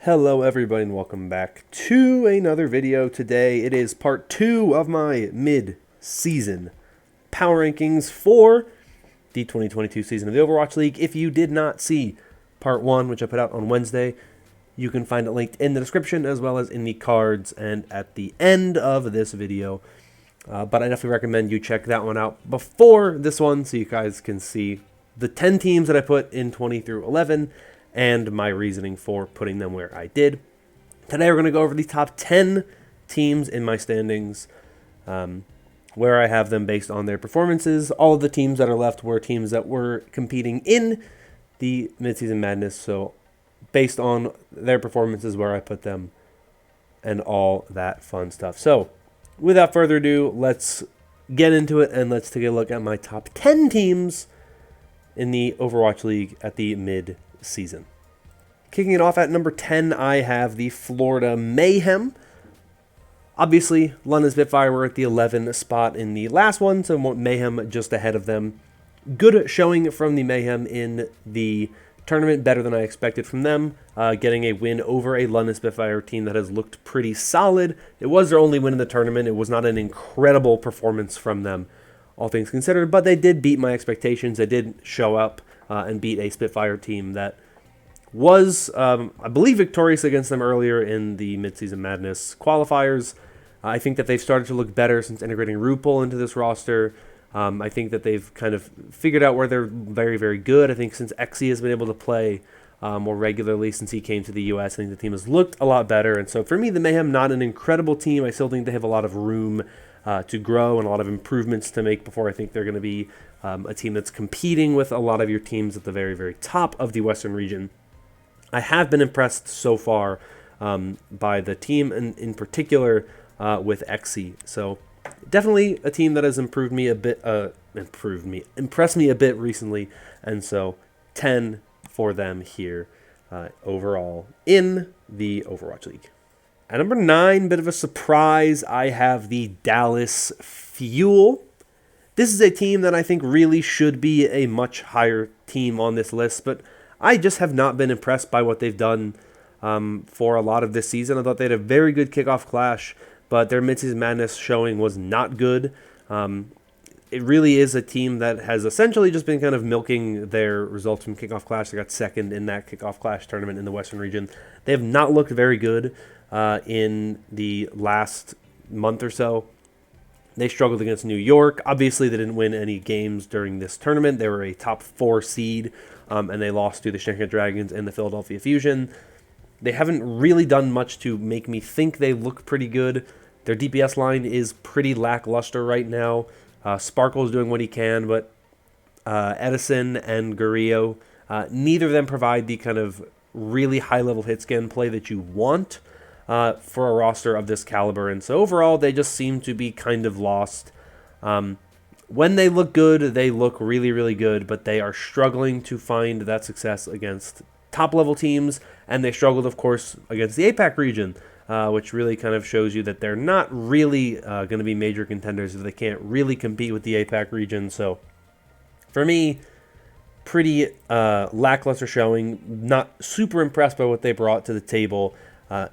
Hello everybody and welcome back to another video. Today it is part 2 of my mid-season power rankings for the 2022 season of the Overwatch League. If you did not see part 1, which I put out on Wednesday, you can find it linked in the description as well as in the cards and at the end of this video. But I definitely recommend you check that one out before this one so you guys can see the 10 teams that I put in 20 through 11 and my reasoning for putting them where I did. Today we're going to go over the top 10 teams in my standings, where I have them based on their performances. All of the teams that are left were teams that were competing in the Midseason Madness, so based on their performances where I put them and all that fun stuff. So without further ado, let's get into it and let's take a look at my top 10 teams in the Overwatch League at the mid-season. Kicking it off at number 10, I have the Florida Mayhem. Obviously, London Spitfire were at the 11th spot in the last one, so Mayhem just ahead of them. Good showing from the Mayhem in the tournament, better than I expected from them, getting a win over a London Spitfire team that has looked pretty solid. It was their only win in the tournament. It was not an incredible performance from them, all things considered, but they did beat my expectations. They did show up and beat a Spitfire team that was, I believe, victorious against them earlier in the Midseason Madness qualifiers. I think that they've started to look better since integrating RuPaul into this roster. I think that they've kind of figured out where they're very, very good. I think since ATVI has been able to play more regularly since he came to the U.S., I think the team has looked a lot better. And so for me, the Mayhem, not an incredible team. I still think they have a lot of room to grow and a lot of improvements to make before I think they're going to be a team that's competing with a lot of your teams at the very, very top of the Western region. I have been impressed so far by the team, and in particular with ATVI. So definitely a team that has impressed me a bit recently, and so 10 for them here overall in the Overwatch League. At number 9, bit of a surprise, I have the Dallas Fuel. This is a team that I think really should be a much higher team on this list, but I just have not been impressed by what they've done for a lot of this season. I thought they had a very good kickoff clash, but their Midseason Madness showing was not good. It really is a team that has essentially just been kind of milking their results from kickoff clash. They got second in that kickoff clash tournament in the Western region. They have not looked very good in the last month or so. They struggled against New York. Obviously, they didn't win any games during this tournament. They were a top 4 seed, and they lost to the Shanghai Dragons and the Philadelphia Fusion. They haven't really done much to make me think they look pretty good. Their DPS line is pretty lackluster right now. Sparkle's doing what he can, but Edison and Guerrillo, neither of them provide the kind of really high-level hit scan play that you want for a roster of this caliber. And so overall, they just seem to be kind of lost. When they look good, they look really, really good, but they are struggling to find that success against top-level teams, and they struggled, of course, against the APAC region, which really kind of shows you that they're not really going to be major contenders if they can't really compete with the APAC region. So for me, pretty lackluster showing, not super impressed by what they brought to the table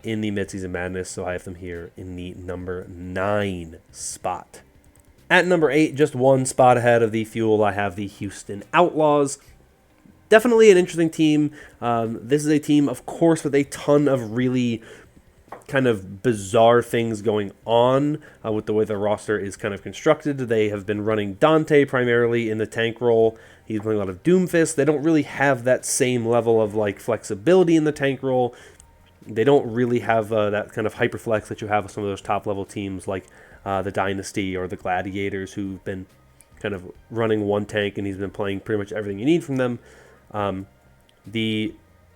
in the Midseason Madness, so I have them here in the number 9 spot. At number 8, just one spot ahead of the Fuel, I have the Houston Outlaws. Definitely an interesting team. This is a team, of course, with a ton of really kind of bizarre things going on with the way the roster is kind of constructed. They have been running Dante primarily in the tank role. He's playing a lot of Doomfist. They don't really have that same level of like flexibility in the tank role. They don't really have that kind of hyperflex that you have with some of those top-level teams like the Dynasty or the Gladiators, who've been kind of running one tank, and he's been playing pretty much everything you need from them. The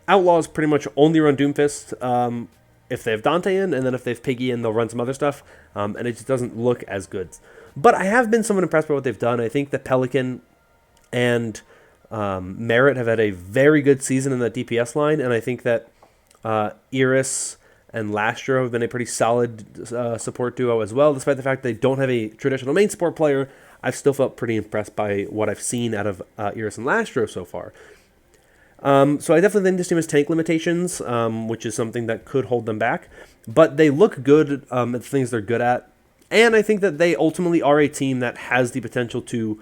Outlaws pretty much only run Doomfist if they have Dante in, and then if they have Piggy in, they'll run some other stuff, and it just doesn't look as good. But I have been somewhat impressed by what they've done. I think that Pelican and Merritt have had a very good season in that DPS line, and I think that Iris and Lastro have been a pretty solid support duo as well. Despite the fact they don't have a traditional main support player, I've still felt pretty impressed by what I've seen out of Iris and Lastro so far. So I definitely think this team has tank limitations, which is something that could hold them back. But they look good at the things they're good at. And I think that they ultimately are a team that has the potential to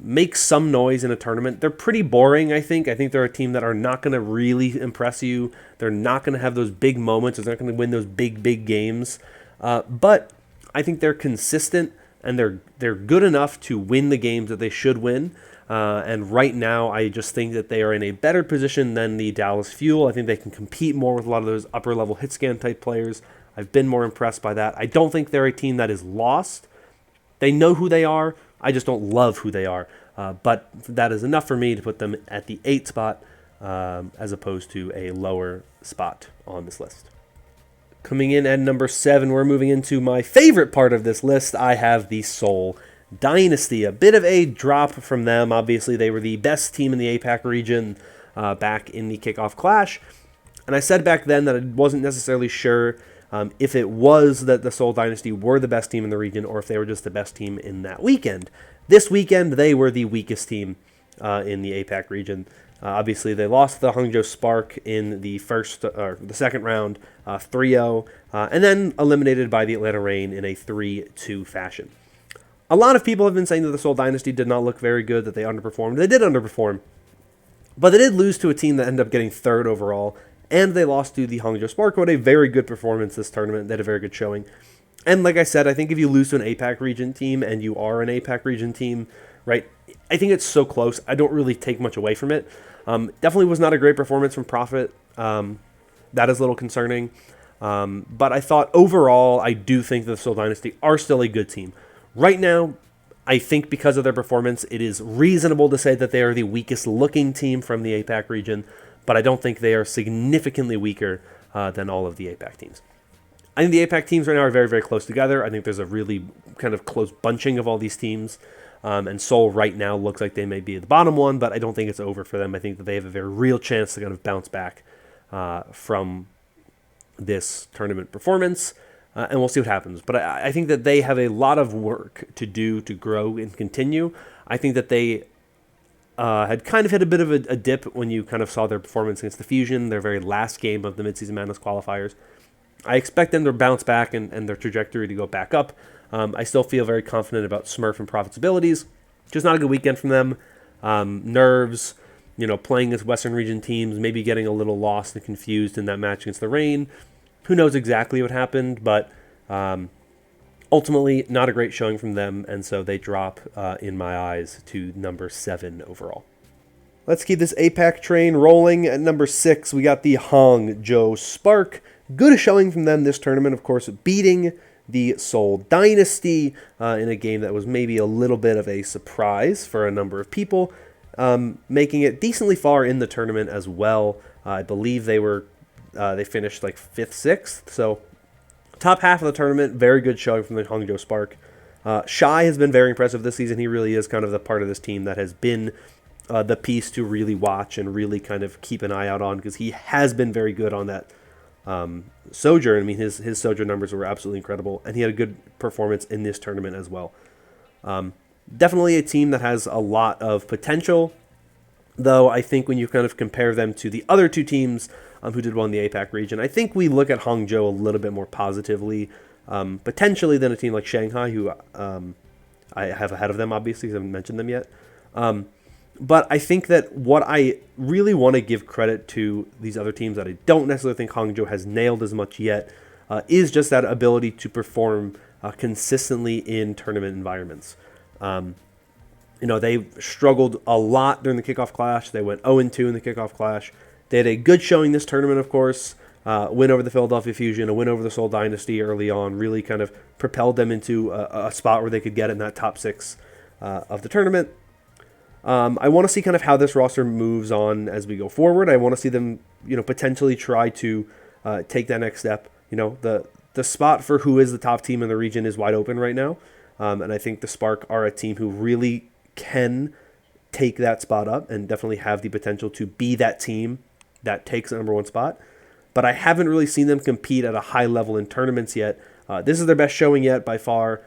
make some noise in a tournament. They're pretty boring, I think. I think they're a team that are not going to really impress you. They're not going to have those big moments. They're not going to win those big games. But I think they're consistent, and they're good enough to win the games that they should win. And right now, I just think that they are in a better position than the Dallas Fuel. I think they can compete more with a lot of those upper-level hit-scan type players. I've been more impressed by that. I don't think they're a team that is lost. They know who they are. I just don't love who they are. But that is enough for me to put them at the 8 spot as opposed to a lower spot on this list. Coming in at number 7, we're moving into my favorite part of this list. I have the Seoul Dynasty. A bit of a drop from them. Obviously, they were the best team in the APAC region back in the kickoff clash. And I said back then that I wasn't necessarily sure if it was that the Seoul Dynasty were the best team in the region or if they were just the best team in that weekend. This weekend, they were the weakest team in the APAC region. Obviously, they lost the Hangzhou Spark in the second round, 3-0, and then eliminated by the Atlanta Reign in a 3-2 fashion. A lot of people have been saying that the Seoul Dynasty did not look very good, that they underperformed. They did underperform, but they did lose to a team that ended up getting 3rd overall, and they lost to the Hangzhou Spark, who had a very good performance this tournament. They had a very good showing. And like I said, I think if you lose to an APAC region team, and you are an APAC region team, right, I think it's so close. I don't really take much away from it. Definitely was not a great performance from Profit. That is a little concerning. But I thought overall, I do think that the Seoul Dynasty are still a good team. Right now, I think because of their performance, it is reasonable to say that they are the weakest looking team from the APAC region, but I don't think they are significantly weaker than all of the APAC teams. I think the APAC teams right now are very, very close together. I think there's a really kind of close bunching of all these teams. And Seoul right now looks like they may be the bottom one, but I don't think it's over for them. I think that they have a very real chance to kind of bounce back from this tournament performance, and we'll see what happens. But I think that they have a lot of work to do to grow and continue. I think that they had kind of hit a bit of a dip when you kind of saw their performance against the Fusion, their very last game of the Midseason Madness qualifiers. I expect them to bounce back and their trajectory to go back up. I still feel very confident about Smurf and Profit's abilities. Just not a good weekend from them. Nerves, playing against Western region teams, maybe getting a little lost and confused in that match against the Reign. Who knows exactly what happened, but ultimately not a great showing from them, and so they drop, in my eyes, to number 7 overall. Let's keep this APAC train rolling. At number 6, we got the Hangzhou Spark. Good showing from them this tournament, of course, beating the Seoul Dynasty in a game that was maybe a little bit of a surprise for a number of people, making it decently far in the tournament as well. I believe they finished like 5th, 6th, so top half of the tournament, very good showing from the Hangzhou Spark. Shai has been very impressive this season. He really is kind of the part of this team that has been the piece to really watch and really kind of keep an eye out on, because he has been very good on that Sojourn. I mean, his Sojourn numbers were absolutely incredible, and he had a good performance in this tournament as well. Definitely a team that has a lot of potential, though I think when you kind of compare them to the other two teams who did well in the APAC region, I think we look at Hangzhou a little bit more positively, potentially, than a team like Shanghai, who I have ahead of them, obviously, because I haven't mentioned them yet. But I think that what I really want to give credit to these other teams that I don't necessarily think Hangzhou has nailed as much yet is just that ability to perform consistently in tournament environments. They struggled a lot during the kickoff clash. They went 0-2 in the kickoff clash. They had a good showing this tournament, of course. Win over the Philadelphia Fusion, a win over the Seoul Dynasty early on, really kind of propelled them into a spot where they could get in that top 6 of the tournament. I want to see kind of how this roster moves on as we go forward. I want to see them, potentially try to take that next step. The spot for who is the top team in the region is wide open right now. And I think the Spark are a team who really can take that spot up and definitely have the potential to be that team that takes the number 1 spot. But I haven't really seen them compete at a high level in tournaments yet. This is their best showing yet by far.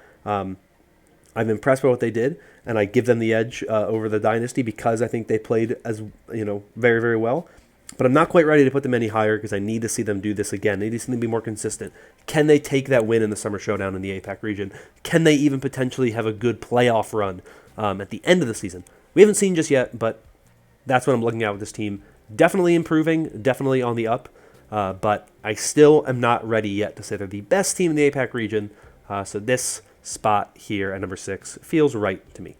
I'm impressed by what they did, and I give them the edge over the Dynasty because I think they played as very, very well. But I'm not quite ready to put them any higher because I need to see them do this again. They need to see them be more consistent. Can they take that win in the Summer Showdown in the APAC region? Can they even potentially have a good playoff run at the end of the season? We haven't seen just yet, but that's what I'm looking at with this team. Definitely improving, definitely on the up, but I still am not ready yet to say they're the best team in the APAC region. So this spot here at number 6 feels right to me.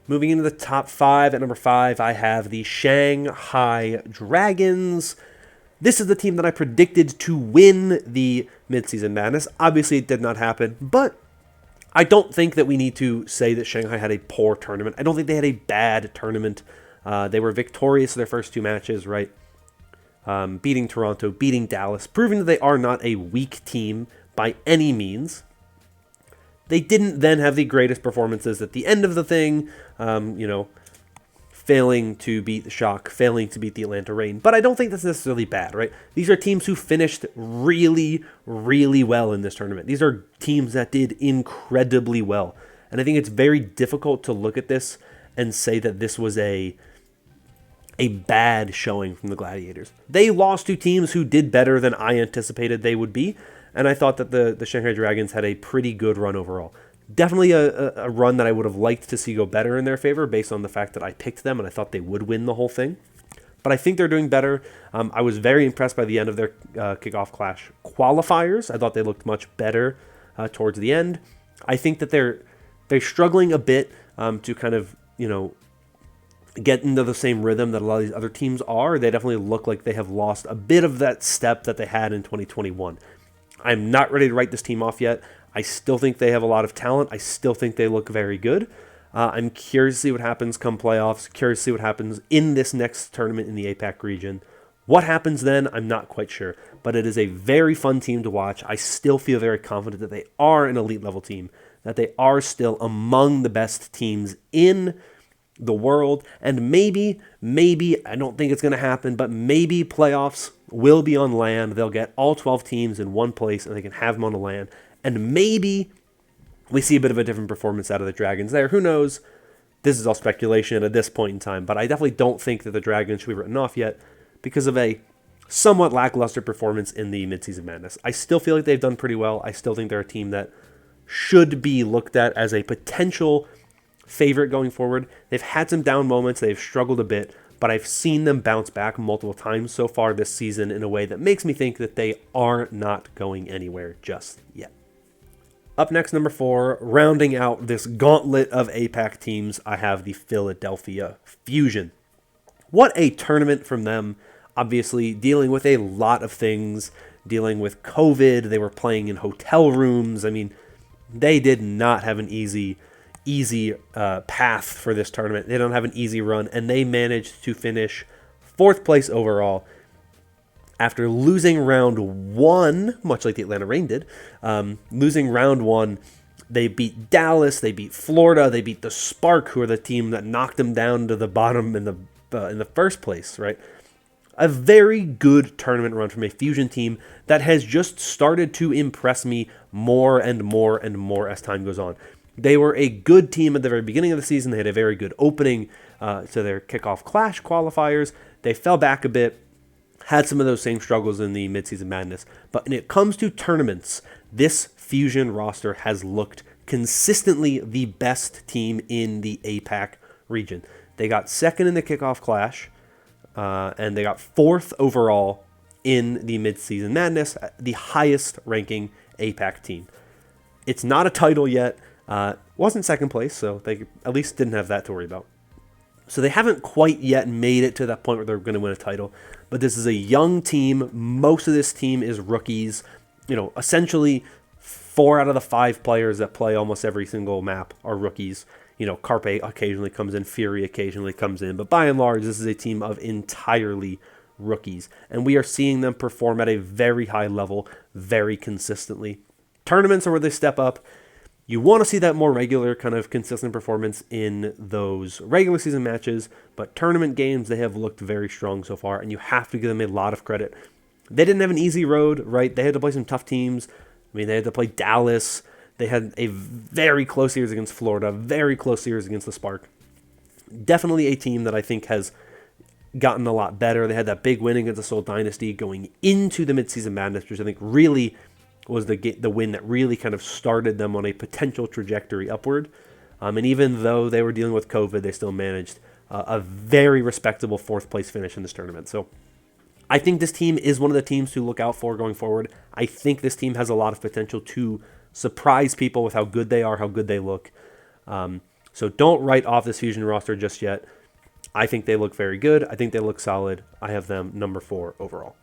Moving into the top 5, at number 5, I have the Shanghai Dragons. This is the team that I predicted to win the Midseason Madness. Obviously, it did not happen, but I don't think that we need to say that Shanghai had a poor tournament. I don't think they had a bad tournament. They were victorious in their first 2 matches, right? Beating Toronto, beating Dallas, proving that they are not a weak team by any means. They didn't then have the greatest performances at the end of the thing, failing to beat the Shock, failing to beat the Atlanta Reign. But I don't think that's necessarily bad, right? These are teams who finished really, really well in this tournament. These are teams that did incredibly well. And I think it's very difficult to look at this and say that this was a bad showing from the Gladiators. They lost to teams who did better than I anticipated they would be. And I thought that the Shanghai Dragons had a pretty good run overall. Definitely a run that I would have liked to see go better in their favor based on the fact that I picked them and I thought they would win the whole thing. But I think they're doing better. I was very impressed by the end of their Kickoff Clash qualifiers. I thought they looked much better towards the end. I think that they're struggling a bit to kind of, get into the same rhythm that a lot of these other teams are. They definitely look like they have lost a bit of that step that they had in 2021. I'm not ready to write this team off yet. I still think they have a lot of talent. I still think they look very good. I'm curious to see what happens come playoffs. Curious to see what happens in this next tournament in the APAC region. What happens then, I'm not quite sure. But it is a very fun team to watch. I still feel very confident that they are an elite level team, that they are still among the best teams in the world. And maybe, I don't think it's going to happen, but maybe playoffs will be on land. They'll get all 12 teams in one place and they can have them on the land. And maybe we see a bit of a different performance out of the Dragons there. Who knows? This is all speculation at this point in time, but I definitely don't think that the Dragons should be written off yet because of a somewhat lackluster performance in the Midseason Madness. I still feel like they've done pretty well. I still think they're a team that should be looked at as a potential favorite going forward. They've had some down moments. They've struggled a bit, but I've seen them bounce back multiple times so far this season in a way that makes me think that they are not going anywhere just yet. Up next, number 4, rounding out this gauntlet of APAC teams, I have the Philadelphia Fusion. What a tournament from them. Obviously, dealing with a lot of things, dealing with COVID. They were playing in hotel rooms. I mean, they did not have an easy path for this tournament. They don't have an easy run, and they managed to finish 4th place overall after losing round 1, much like the Atlanta Reign did. Losing round 1, they beat Dallas, they beat Florida, they beat the Spark, who are the team that knocked them down to the bottom in the first place, right? A very good tournament run from a Fusion team that has just started to impress me more and more and more as time goes on. They were a good team at the very beginning of the season. They had a very good opening to their Kickoff Clash qualifiers. They fell back a bit, had some of those same struggles in the Midseason Madness. But when it comes to tournaments, this Fusion roster has looked consistently the best team in the APAC region. They got 2nd in the Kickoff Clash, and they got 4th overall in the Midseason Madness, the highest ranking APAC team. It's not a title yet. Wasn't 2nd place, so they at least didn't have that to worry about. So they haven't quite yet made it to that point where they're going to win a title. But this is a young team. Most of this team is rookies. Essentially 4 out of the 5 players that play almost every single map are rookies. Carpe occasionally comes in, Fury occasionally comes in. But by and large, this is a team of entirely rookies. And we are seeing them perform at a very high level, very consistently. Tournaments are where they step up. You want to see that more regular kind of consistent performance in those regular season matches, but tournament games, they have looked very strong so far, and you have to give them a lot of credit. They didn't have an easy road, right? They had to play some tough teams. I mean, they had to play Dallas. They had a very close series against Florida, very close series against the Spark. Definitely a team that I think has gotten a lot better. They had that big win against the Seoul Dynasty going into the Midseason Madness, which I think really was the win that really kind of started them on a potential trajectory upward. And even though they were dealing with COVID, they still managed a very respectable fourth place finish in this tournament. So I think this team is one of the teams to look out for going forward. I think this team has a lot of potential to surprise people with how good they are, how good they look. So don't write off this Fusion roster just yet. I think they look very good. I think they look solid. I have them number 4 overall.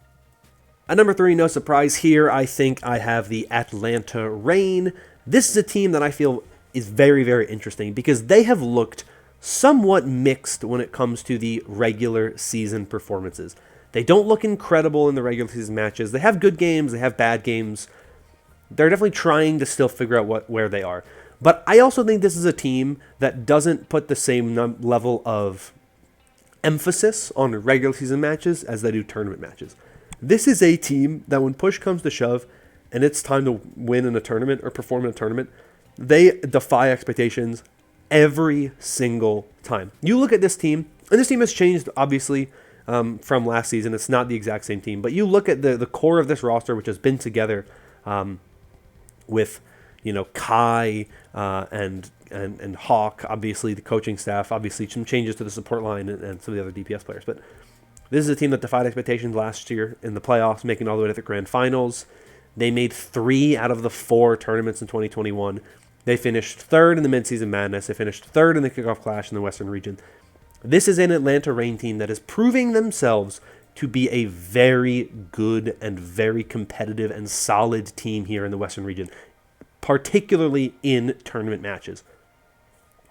At number 3, no surprise here, I think I have the Atlanta Reign. This is a team that I feel is very, very interesting because they have looked somewhat mixed when it comes to the regular season performances. They don't look incredible in the regular season matches. They have good games. They have bad games. They're definitely trying to still figure out where they are. But I also think this is a team that doesn't put the same level of emphasis on regular season matches as they do tournament matches. This is a team that when push comes to shove and it's time to win in a tournament or perform in a tournament, they defy expectations every single time. You look at this team, and this team has changed, obviously, from last season. It's not the exact same team, but you look at the core of this roster, which has been together with, Kai and Hawk, obviously the coaching staff, obviously some changes to the support line and some of the other DPS players. But this is a team that defied expectations last year in the playoffs, making all the way to the grand finals. They made 3 out of the 4 tournaments in 2021. They finished 3rd in the Midseason Madness. They finished 3rd in the Kickoff Clash in the Western region. This is an Atlanta Reign team that is proving themselves to be a very good and very competitive and solid team here in the Western region, particularly in tournament matches.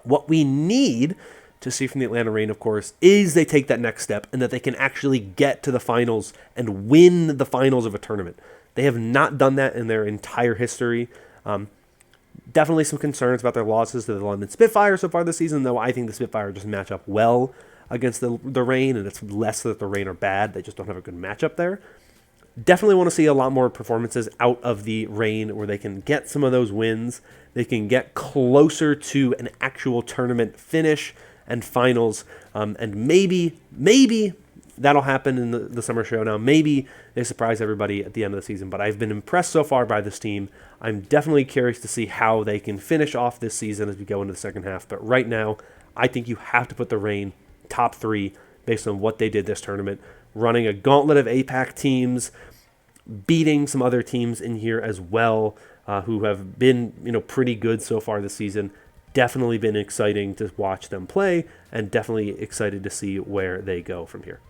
What we need to see from the Atlanta Reign, of course, is they take that next step and that they can actually get to the finals and win the finals of a tournament. They have not done that in their entire history. Definitely some concerns about their losses to the London Spitfire so far this season, though I think the Spitfire just match up well against the Reign, and it's less that the Reign are bad. They just don't have a good matchup there. Definitely want to see a lot more performances out of the Reign where they can get some of those wins. They can get closer to an actual tournament finish and finals, and maybe that'll happen in the summer show. Now, maybe they surprise everybody at the end of the season, but I've been impressed so far by this team. I'm definitely curious to see how they can finish off this season as we go into the second half. But right now, I think you have to put the Reign top 3 based on what they did this tournament, running a gauntlet of APAC teams, beating some other teams in here as well, who have been pretty good so far this season. Definitely been exciting to watch them play, and definitely excited to see where they go from here.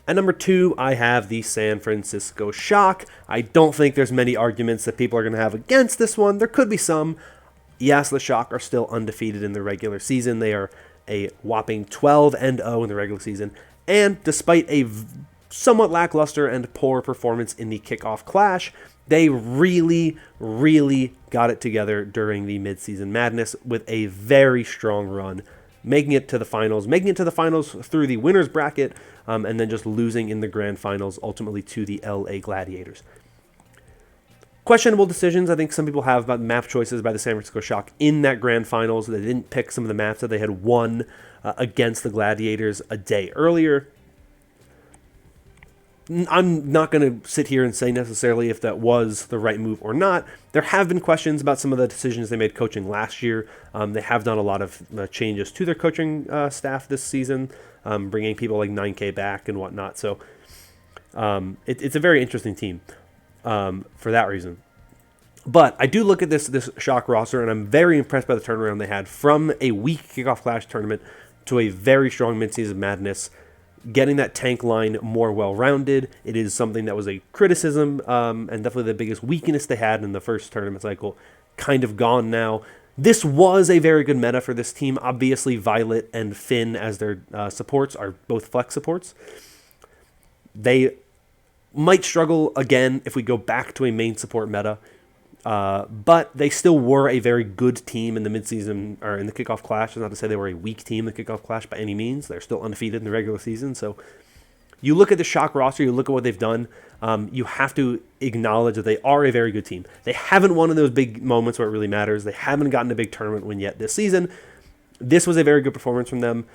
At number 2, I have the San Francisco Shock. I don't think there's many arguments that people are going to have against this one. There could be some. Yes, the Shock are still undefeated in the regular season. They are a whopping 12-0 in the regular season. And despite a somewhat lackluster and poor performance in the Kickoff Clash, they really, really got it together during the Midseason Madness with a very strong run, making it to the finals through the winner's bracket, and then just losing in the grand finals, ultimately to the LA Gladiators. Questionable decisions I think some people have about map choices by the San Francisco Shock in that grand finals. They didn't pick some of the maps that they had won against the Gladiators a day earlier. I'm not going to sit here and say necessarily if that was the right move or not. There have been questions about some of the decisions they made coaching last year. They have done a lot of changes to their coaching staff this season, bringing people like 9K back and whatnot. So it's a very interesting team for that reason. But I do look at this Shock roster, and I'm very impressed by the turnaround they had from a weak Kickoff Clash tournament to a very strong Midseason Madness. Getting that tank line more well-rounded, it is something that was a criticism and definitely the biggest weakness they had in the first tournament cycle, kind of gone now. This was a very good meta for this team. Obviously, Violet and Finn as their supports are both flex supports. They might struggle again if we go back to a main support meta, but they still were a very good team in the midseason, or in the Kickoff Clash. It's not to say they were a weak team in the Kickoff Clash by any means. They're still undefeated in the regular season, so You look at the Shock roster, you look at what they've done, you have to acknowledge that they are a very good team. They haven't won in those big moments where it really matters. They haven't gotten a big tournament win yet this season. This was a very good performance from them.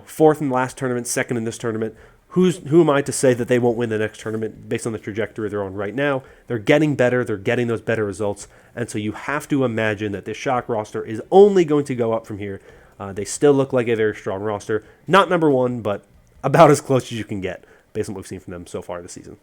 Fourth in the last tournament, second in this tournament. Who am I to say that they won't win the next tournament based on the trajectory they're on right now? They're getting better. They're getting those better results. And so you have to imagine that this Shock roster is only going to go up from here. They still look like a very strong roster. Not number one, but about as close as you can get based on what we've seen from them so far this season.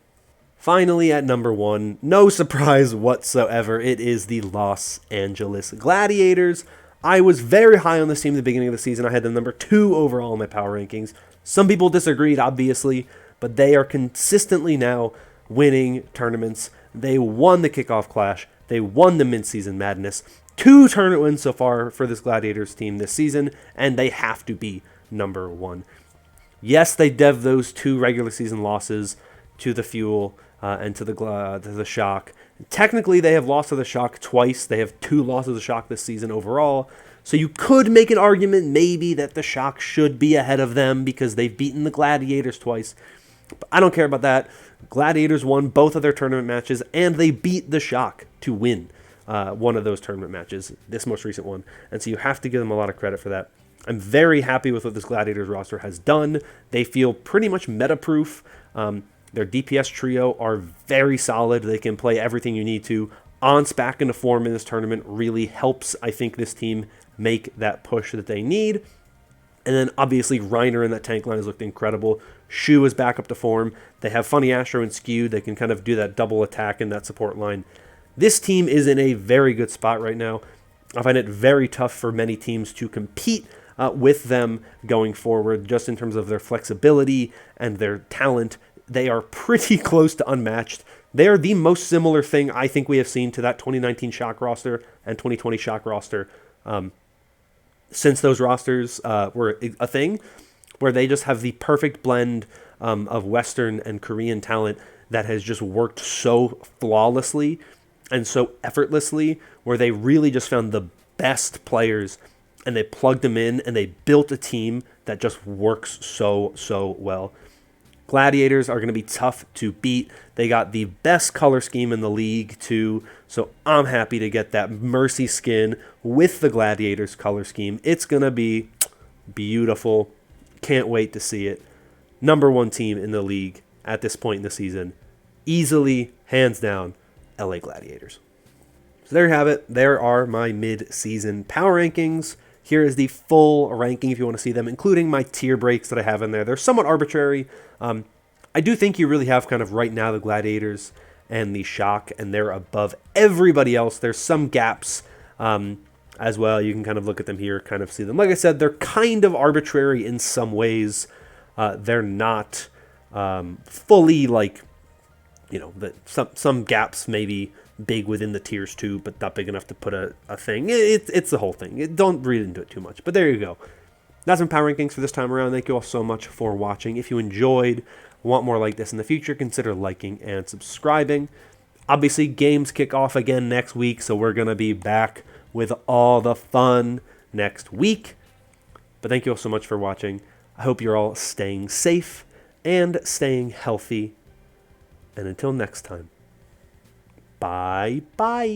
Finally, at number one, no surprise whatsoever, it is the Los Angeles Gladiators. I was very high on this team at the beginning of the season. I had them number 2 overall in my power rankings. Some people disagreed, obviously, but they are consistently now winning tournaments. They won the Kickoff Clash. They won the Midseason Madness. 2 tournament wins so far for this Gladiators team this season, and they have to be number 1. Yes, they dev those 2 regular season losses to the Fuel and to the Shock. Technically, they have lost to the Shock twice. They have 2 losses to the Shock this season overall. So you could make an argument maybe that the Shock should be ahead of them because they've beaten the Gladiators twice. But I don't care about that. Gladiators won both of their tournament matches, and they beat the Shock to win one of those tournament matches, this most recent one. And so you have to give them a lot of credit for that. I'm very happy with what this Gladiators roster has done. They feel pretty much meta-proof. Their DPS trio are very solid. They can play everything you need to. On's back into form in this tournament really helps, I think, this team make that push that they need. And then, obviously, Reiner in that tank line has looked incredible. Shu is back up to form. They have Funny Astro and Skewed. They can kind of do that double attack in that support line. This team is in a very good spot right now. I find it very tough for many teams to compete with them going forward, just in terms of their flexibility and their talent. They are pretty close to unmatched. They are the most similar thing I think we have seen to that 2019 Shock roster and 2020 Shock roster since those rosters were a thing, where they just have the perfect blend of Western and Korean talent that has just worked so flawlessly and so effortlessly, where they really just found the best players and they plugged them in and they built a team that just works so well. Gladiators are going to be tough to beat. They got the best color scheme in the league, too. So I'm happy to get that Mercy skin with the Gladiators color scheme. It's going to be beautiful. Can't wait to see it. Number 1 team in the league at this point in the season. Easily, hands down, LA Gladiators. So there you have it. There are my mid-season power rankings. Here is the full ranking if you want to see them, including my tier breaks that I have in there. They're somewhat arbitrary. I do think you really have kind of right now the Gladiators and the Shock, and they're above everybody else. There's some gaps as well. You can kind of look at them here, kind of see them. Like I said, they're kind of arbitrary in some ways. They're not fully like, some gaps maybe big within the tiers too, but not big enough to put a thing. It's the whole thing. Don't read into it too much. But there you go. That's my power rankings for this time around. Thank you all so much for watching. If you enjoyed, want more like this in the future, consider liking and subscribing. Obviously, games kick off again next week, so we're going to be back with all the fun next week. But thank you all so much for watching. I hope you're all staying safe and staying healthy. And until next time, bye-bye.